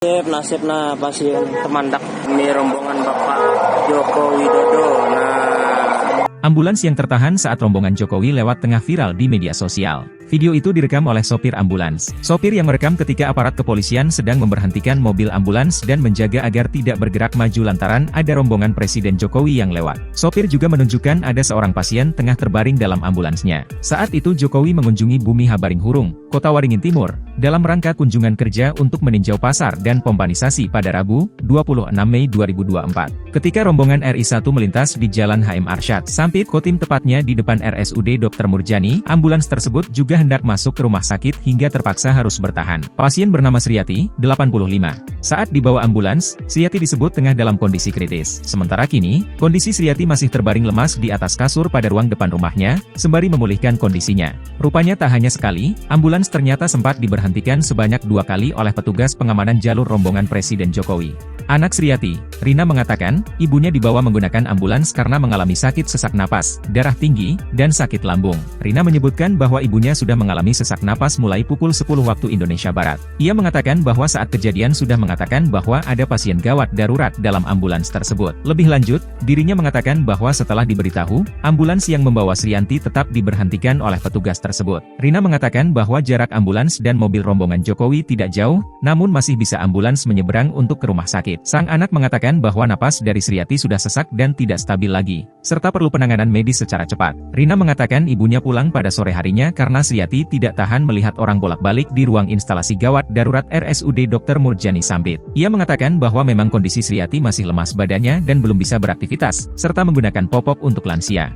Nasibna pasien temandak ini rombongan Bapak Joko Widodo. Ambulans yang tertahan saat rombongan Jokowi lewat tengah viral di media sosial. Video itu direkam oleh sopir ambulans. Sopir yang merekam ketika aparat kepolisian sedang memberhentikan mobil ambulans dan menjaga agar tidak bergerak maju lantaran ada rombongan Presiden Jokowi yang lewat. Sopir juga menunjukkan ada seorang pasien tengah terbaring dalam ambulansnya. Saat itu Jokowi mengunjungi Bumi Habaring-Hurung, Kota Waringin Timur, dalam rangka kunjungan kerja untuk meninjau pasar dan pembanisasi pada Rabu, 26 Mei 2024. Ketika rombongan RI1 melintas di Jalan HM Arsyad Sampit Kotim tepatnya di depan RSUD Dr. Murjani, ambulans tersebut juga hendak masuk ke rumah sakit hingga terpaksa harus bertahan. Pasien bernama Sriati, 85. Saat dibawa ambulans, Sriati disebut tengah dalam kondisi kritis. Sementara kini, kondisi Sriati masih terbaring lemas di atas kasur pada ruang depan rumahnya, sembari memulihkan kondisinya. Rupanya tak hanya sekali, ambulans ternyata sempat diberhentikan sebanyak 2 kali oleh petugas pengamanan jalur rombongan Presiden Jokowi. Anak Sriati, Rina mengatakan, ibunya dibawa menggunakan ambulans karena mengalami sakit sesak napas, darah tinggi, dan sakit lambung. Rina menyebutkan bahwa ibunya sudah mengalami sesak napas mulai pukul 10 waktu Indonesia Barat. Ia mengatakan bahwa saat kejadian sudah mengatakan bahwa ada pasien gawat darurat dalam ambulans tersebut. Lebih lanjut, dirinya mengatakan bahwa setelah diberitahu, ambulans yang membawa Srianti tetap diberhentikan oleh petugas tersebut. Rina mengatakan bahwa jarak ambulans dan mobil rombongan Jokowi tidak jauh, namun masih bisa ambulans menyeberang untuk ke rumah sakit. Sang anak mengatakan bahwa napas dari Sriati sudah sesak dan tidak stabil lagi, serta perlu penanganan medis secara cepat. Rina mengatakan ibunya pulang pada sore harinya karena Sriati tidak tahan melihat orang bolak-balik di ruang instalasi gawat darurat RSUD Dr. Murjani Sampit. Ia mengatakan bahwa memang kondisi Sriati masih lemas badannya dan belum bisa beraktivitas, serta menggunakan popok untuk lansia.